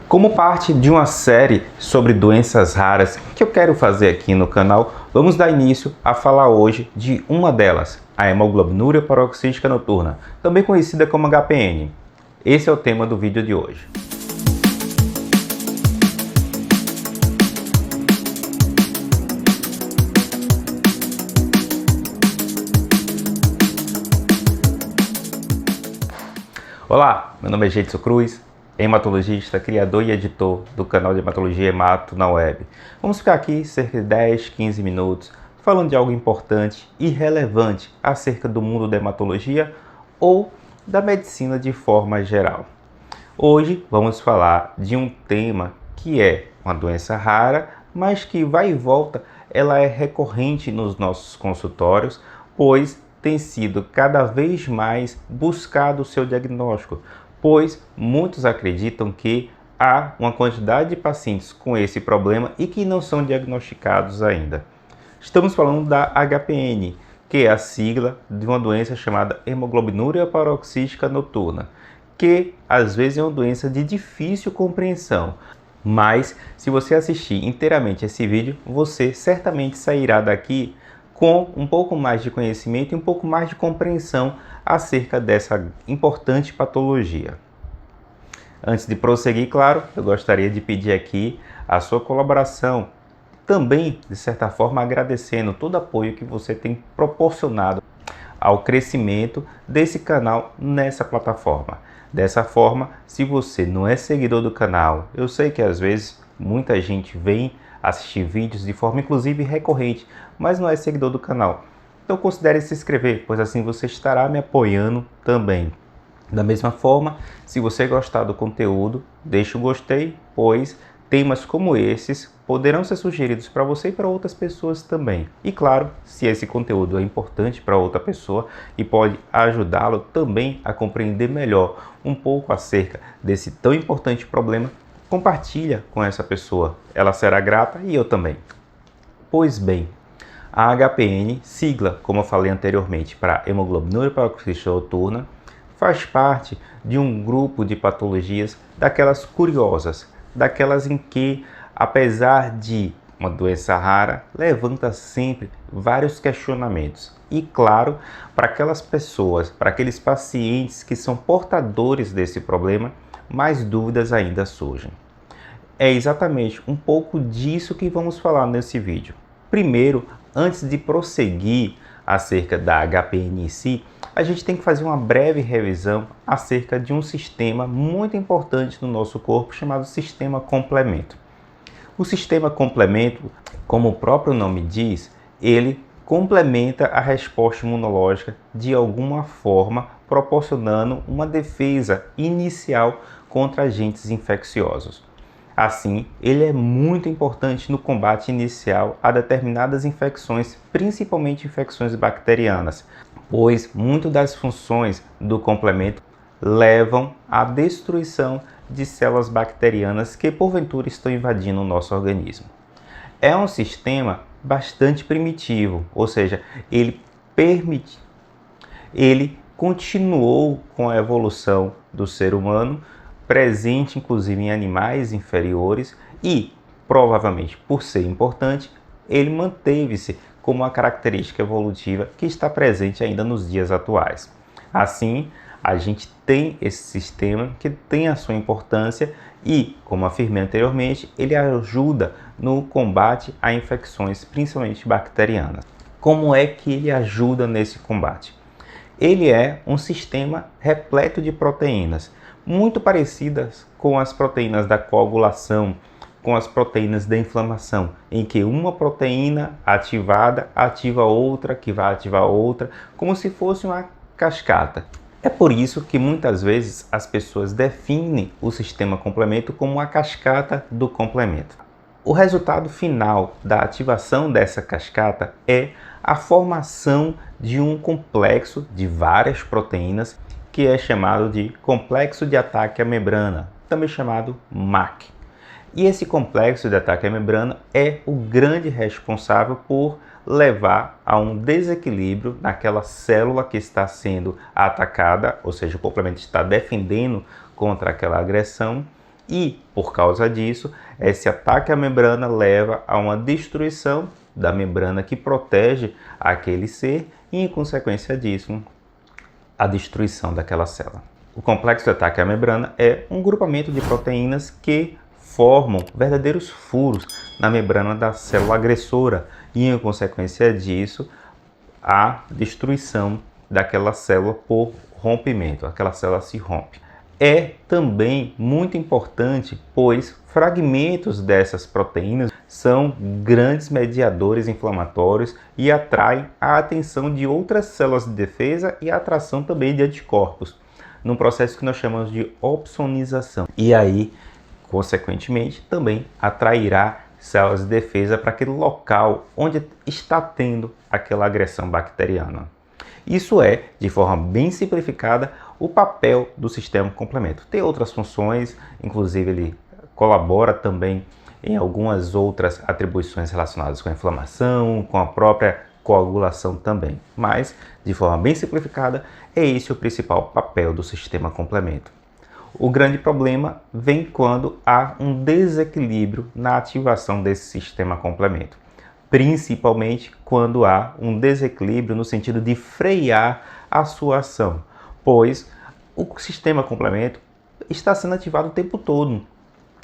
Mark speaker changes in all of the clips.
Speaker 1: Como parte de uma série sobre doenças raras que eu quero fazer aqui no canal, vamos dar início a falar hoje de uma delas, a hemoglobinuria paroxística noturna, também conhecida como HPN. Esse é o tema do vídeo de hoje. Olá, meu nome é Geidson Cruz, hematologista, criador e editor do canal de hematologia Hemato na web. Vamos ficar aqui cerca de 10, 15 minutos falando de algo importante e relevante acerca do mundo da hematologia ou da medicina de forma geral. Hoje vamos falar de um tema que é uma doença rara, mas que vai e volta, ela é recorrente nos nossos consultórios, pois tem sido cada vez mais buscado o seu diagnóstico, pois muitos acreditam que há uma quantidade de pacientes com esse problema e que não são diagnosticados ainda. Estamos falando da HPN, que é a sigla de uma doença chamada hemoglobinuria paroxística noturna, que às vezes é uma doença de difícil compreensão. Mas se você assistir inteiramente esse vídeo, você certamente sairá daqui com um pouco mais de conhecimento e um pouco mais de compreensão acerca dessa importante patologia. Antes de prosseguir, claro, eu gostaria de pedir aqui a sua colaboração, também, de certa forma, agradecendo todo o apoio que você tem proporcionado ao crescimento desse canal nessa plataforma. Dessa forma, se você não é seguidor do canal, eu sei que às vezes muita gente vem assistir vídeos de forma inclusive recorrente, mas não é seguidor do canal. Então considere se inscrever, pois assim você estará me apoiando também. Da mesma forma, se você gostar do conteúdo, deixe o gostei, pois temas como esses poderão ser sugeridos para você e para outras pessoas também. E claro, se esse conteúdo é importante para outra pessoa e pode ajudá-lo também a compreender melhor um pouco acerca desse tão importante problema, compartilha com essa pessoa, ela será grata e eu também. Pois bem, a HPN, sigla, como eu falei anteriormente, para hemoglobinuria paroxística noturna, faz parte de um grupo de patologias daquelas curiosas, daquelas em que, apesar de uma doença rara, levanta sempre vários questionamentos. E claro, para aquelas pessoas, para aqueles pacientes que são portadores desse problema, mais dúvidas ainda surgem. É exatamente um pouco disso que vamos falar nesse vídeo. Primeiro, antes de prosseguir acerca da HPN em si, a gente tem que fazer uma breve revisão acerca de um sistema muito importante no nosso corpo chamado sistema complemento. O sistema complemento, como o próprio nome diz, ele complementa a resposta imunológica de alguma forma, proporcionando uma defesa inicial contra agentes infecciosos. Assim, ele é muito importante no combate inicial a determinadas infecções, principalmente infecções bacterianas, pois muitas das funções do complemento levam à destruição de células bacterianas que porventura estão invadindo o nosso organismo. É um sistema bastante primitivo, ou seja, ele continuou com a evolução do ser humano, presente inclusive em animais inferiores e, provavelmente por ser importante, ele manteve-se como uma característica evolutiva que está presente ainda nos dias atuais. Assim, a gente tem esse sistema que tem a sua importância e, como afirmei anteriormente, ele ajuda no combate a infecções, principalmente bacterianas. Como é que ele ajuda nesse combate? Ele é um sistema repleto de proteínas, muito parecidas com as proteínas da coagulação, com as proteínas da inflamação, em que uma proteína ativada ativa outra, que vai ativar outra, como se fosse uma cascata. É por isso que muitas vezes as pessoas definem o sistema complemento como uma cascata do complemento. O resultado final da ativação dessa cascata é a formação de um complexo de várias proteínas que é chamado de complexo de ataque à membrana, também chamado MAC. E esse complexo de ataque à membrana é o grande responsável por levar a um desequilíbrio naquela célula que está sendo atacada, ou seja, o complemento está defendendo contra aquela agressão, E, por causa disso, esse ataque à membrana leva a uma destruição da membrana que protege aquele ser e, em consequência disso, a destruição daquela célula. O complexo de ataque à membrana é um grupamento de proteínas que formam verdadeiros furos na membrana da célula agressora e, em consequência disso, a destruição daquela célula por rompimento. Aquela célula se rompe. É também muito importante, pois fragmentos dessas proteínas são grandes mediadores inflamatórios e atraem a atenção de outras células de defesa e a atração também de anticorpos, num processo que nós chamamos de opsonização. E aí, consequentemente, também atrairá células de defesa para aquele local onde está tendo aquela agressão bacteriana. Isso é, de forma bem simplificada, o papel do sistema complemento. Tem outras funções, inclusive ele colabora também em algumas outras atribuições relacionadas com a inflamação, com a própria coagulação também. Mas, de forma bem simplificada, é esse o principal papel do sistema complemento. O grande problema vem quando há um desequilíbrio na ativação desse sistema complemento, principalmente quando há um desequilíbrio no sentido de frear a sua ação, pois o sistema complemento está sendo ativado o tempo todo,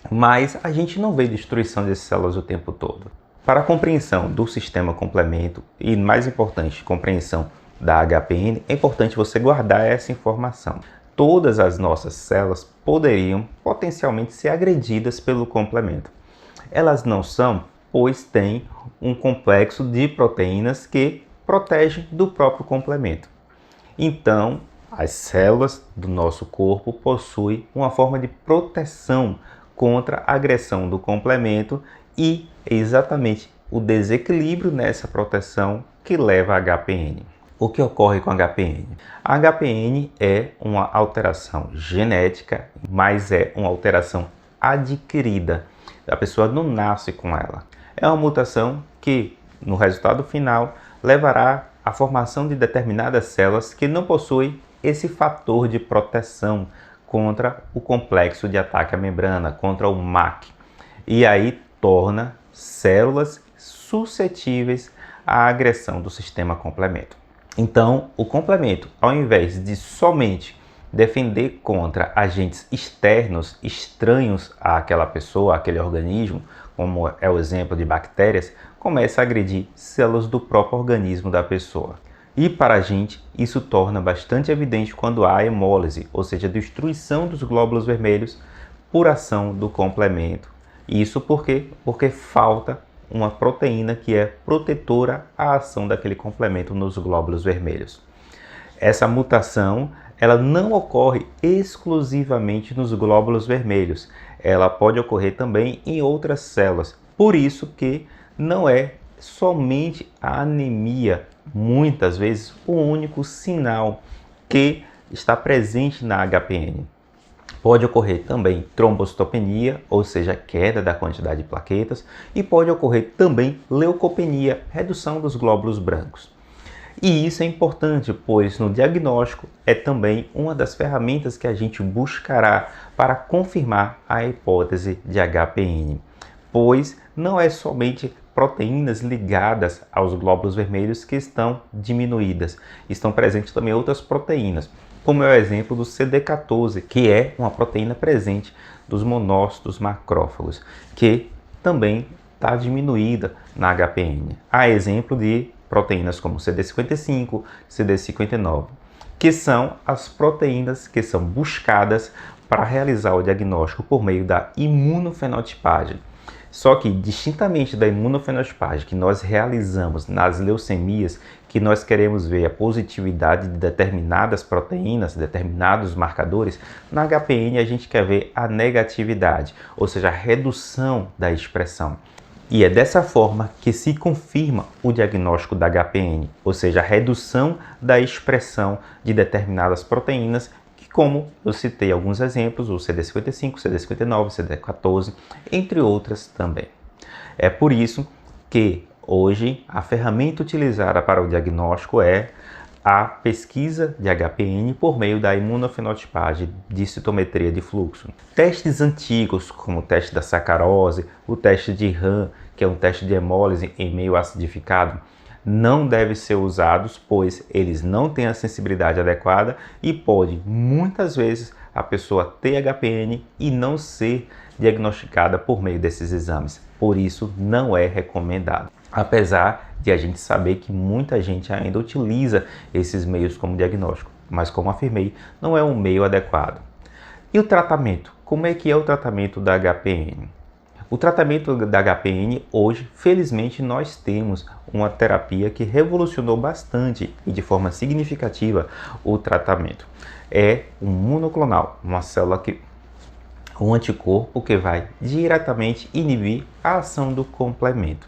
Speaker 1: mas a gente não vê destruição dessas células o tempo todo. Para a compreensão do sistema complemento e, mais importante, compreensão da HPN, é importante você guardar essa informação. Todas as nossas células poderiam potencialmente ser agredidas pelo complemento. Elas não são, pois têm um complexo de proteínas que protegem do próprio complemento. Então, as células do nosso corpo possuem uma forma de proteção contra a agressão do complemento e é exatamente o desequilíbrio nessa proteção que leva a HPN. O que ocorre com a HPN? A HPN é uma alteração genética, mas é uma alteração adquirida. A pessoa não nasce com ela. É uma mutação que, no resultado final, levará à formação de determinadas células que não possuem esse fator de proteção contra o complexo de ataque à membrana, contra o MAC. E aí torna células suscetíveis à agressão do sistema complemento. Então, o complemento, ao invés de somente defender contra agentes externos, estranhos àquela pessoa, àquele organismo, como é o exemplo de bactérias, começa a agredir células do próprio organismo da pessoa. E para a gente, isso torna bastante evidente quando há hemólise, ou seja, destruição dos glóbulos vermelhos por ação do complemento. Isso por quê? Porque falta uma proteína que é protetora à ação daquele complemento nos glóbulos vermelhos. Essa mutação, ela não ocorre exclusivamente nos glóbulos vermelhos. Ela pode ocorrer também em outras células. Por isso que não é somente a anemia, muitas vezes, o único sinal que está presente na HPN. Pode ocorrer também trombocitopenia, ou seja, queda da quantidade de plaquetas, e pode ocorrer também leucopenia, redução dos glóbulos brancos. E isso é importante, pois no diagnóstico é também uma das ferramentas que a gente buscará para confirmar a hipótese de HPN, pois não é somente proteínas ligadas aos glóbulos vermelhos que estão diminuídas, estão presentes também outras proteínas, como é o exemplo do CD14, que é uma proteína presente dos monócitos macrófagos, que também está diminuída na HPN. Há exemplo de proteínas como CD55, CD59, que são as proteínas que são buscadas para realizar o diagnóstico por meio da imunofenotipagem. Só que, distintamente da imunofenotipagem que nós realizamos nas leucemias, que nós queremos ver a positividade de determinadas proteínas, determinados marcadores, na HPN a gente quer ver a negatividade, ou seja, a redução da expressão. E é dessa forma que se confirma o diagnóstico da HPN, ou seja, a redução da expressão de determinadas proteínas, como eu citei alguns exemplos, o CD55, CD59, CD14, entre outras também. É por isso que hoje a ferramenta utilizada para o diagnóstico é a pesquisa de HPN por meio da imunofenotipagem de citometria de fluxo. Testes antigos, como o teste da sacarose, o teste de RAM, que é um teste de hemólise em meio acidificado, não devem ser usados, pois eles não têm a sensibilidade adequada e pode, muitas vezes, a pessoa ter HPN e não ser diagnosticada por meio desses exames. Por isso, não é recomendado. Apesar de a gente saber que muita gente ainda utiliza esses meios como diagnóstico, mas como afirmei, não é um meio adequado. E o tratamento? Como é que é o tratamento da HPN? O tratamento da HPN hoje, felizmente, nós temos uma terapia que revolucionou bastante e de forma significativa o tratamento. É um monoclonal, um anticorpo que vai diretamente inibir a ação do complemento.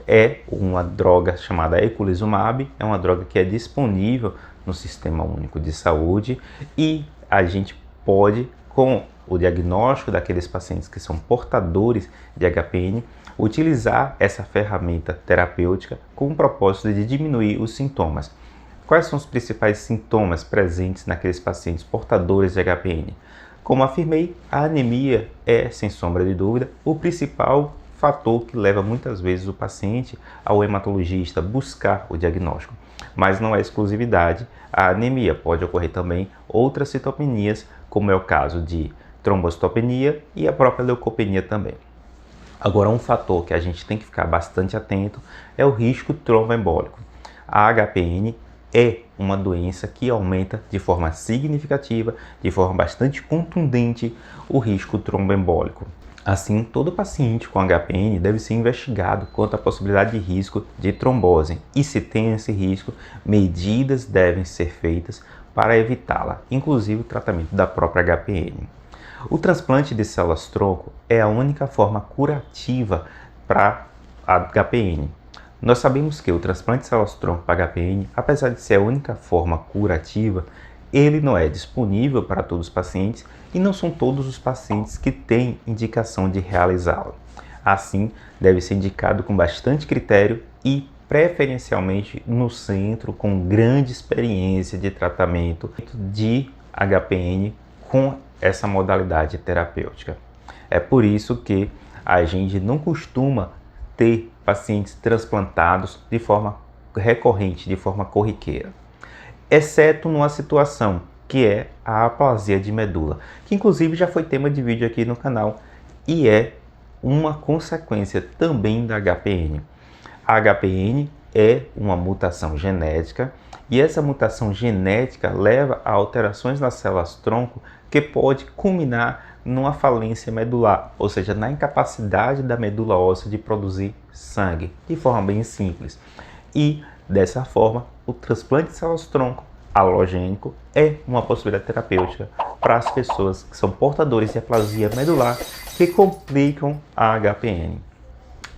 Speaker 1: É uma droga chamada eculizumab, é uma droga que é disponível no Sistema Único de Saúde e a gente pode, com o diagnóstico daqueles pacientes que são portadores de HPN, utilizar essa ferramenta terapêutica com o propósito de diminuir os sintomas. Quais são os principais sintomas presentes naqueles pacientes portadores de HPN? Como afirmei, a anemia é, sem sombra de dúvida, o principal fator que leva muitas vezes o paciente ao hematologista buscar o diagnóstico. Mas não é exclusividade, a anemia pode ocorrer também outras citopenias, como é o caso de trombocitopenia e a própria leucopenia também. Agora, um fator que a gente tem que ficar bastante atento é o risco tromboembólico. A HPN é uma doença que aumenta de forma significativa, de forma bastante contundente, o risco tromboembólico. Assim, todo paciente com HPN deve ser investigado quanto à possibilidade de risco de trombose e, se tem esse risco, medidas devem ser feitas para evitá-la, inclusive o tratamento da própria HPN. O transplante de células-tronco é a única forma curativa para a HPN. Nós sabemos que o transplante de células-tronco para HPN, apesar de ser a única forma curativa, ele não é disponível para todos os pacientes e não são todos os pacientes que têm indicação de realizá-lo. Assim, deve ser indicado com bastante critério e preferencialmente no centro com grande experiência de tratamento de HPN com essa modalidade terapêutica. É por isso que a gente não costuma ter pacientes transplantados de forma recorrente, de forma corriqueira, exceto numa situação que é a aplasia de medula, que inclusive já foi tema de vídeo aqui no canal e é uma consequência também da HPN. A HPN é uma mutação genética e essa mutação genética leva a alterações nas células-tronco que pode culminar numa falência medular, ou seja, na incapacidade da medula óssea de produzir sangue, de forma bem simples. E, dessa forma, o transplante de células-tronco alogênico é uma possibilidade terapêutica para as pessoas que são portadores de aplasia medular que complicam a HPN.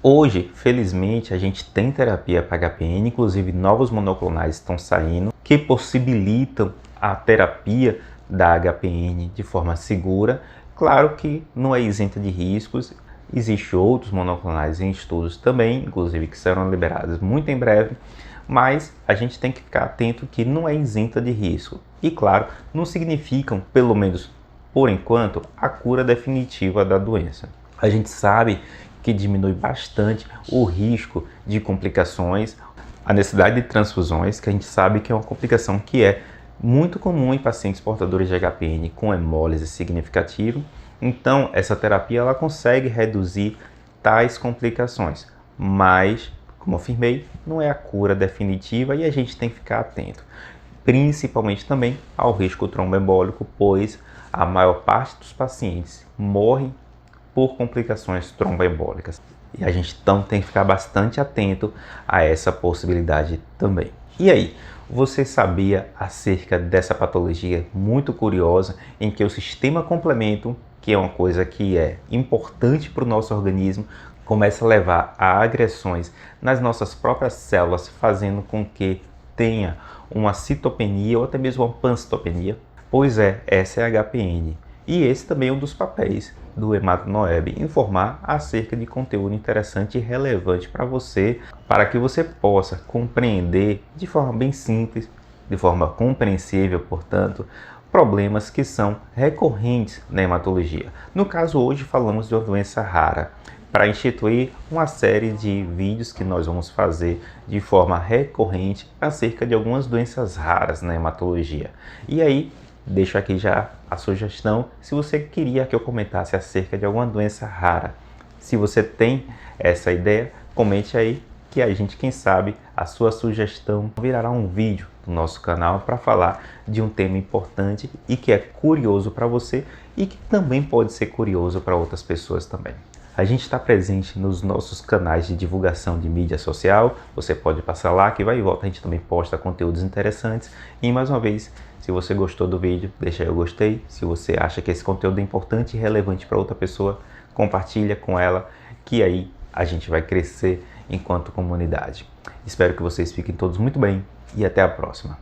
Speaker 1: Hoje, felizmente, a gente tem terapia para HPN, inclusive novos monoclonais estão saindo que possibilitam a terapia da HPN de forma segura. Claro que não é isenta de riscos, existem outros monoclonais em estudos também, inclusive que serão liberados muito em breve, mas a gente tem que ficar atento que não é isenta de risco. E claro, não significam, pelo menos por enquanto, a cura definitiva da doença. A gente sabe que diminui bastante o risco de complicações, a necessidade de transfusões, que a gente sabe que é uma complicação que é muito comum em pacientes portadores de HPN com hemólise significativa. Então, essa terapia ela consegue reduzir tais complicações, mas, como afirmei, não é a cura definitiva e a gente tem que ficar atento, principalmente também ao risco tromboembólico, pois a maior parte dos pacientes morrem por complicações tromboembólicas. E a gente então tem que ficar bastante atento a essa possibilidade também. E aí, você sabia acerca dessa patologia muito curiosa em que o sistema complemento, que é uma coisa que é importante para o nosso organismo, começa a levar a agressões nas nossas próprias células, fazendo com que tenha uma citopenia ou até mesmo uma pancitopenia? Pois é, essa é a HPN. E esse também é um dos papéis do Hemato-Noeb, informar acerca de conteúdo interessante e relevante para você, para que você possa compreender de forma bem simples de forma compreensível, portanto, problemas que são recorrentes na hematologia. No caso, hoje falamos de uma doença rara, para instituir uma série de vídeos que nós vamos fazer de forma recorrente acerca de algumas doenças raras na hematologia. E aí, deixo aqui já a sugestão, se você queria que eu comentasse acerca de alguma doença rara. Se você tem essa ideia, comente aí que a gente, quem sabe, a sua sugestão virará um vídeo do nosso canal para falar de um tema importante e que é curioso para você e que também pode ser curioso para outras pessoas também. A gente está presente nos nossos canais de divulgação de mídia social, você pode passar lá que vai e volta, a gente também posta conteúdos interessantes. E mais uma vez, se você gostou do vídeo, deixa aí o gostei. Se você acha que esse conteúdo é importante e relevante para outra pessoa, compartilha com ela, que aí a gente vai crescer enquanto comunidade. Espero que vocês fiquem todos muito bem e até a próxima.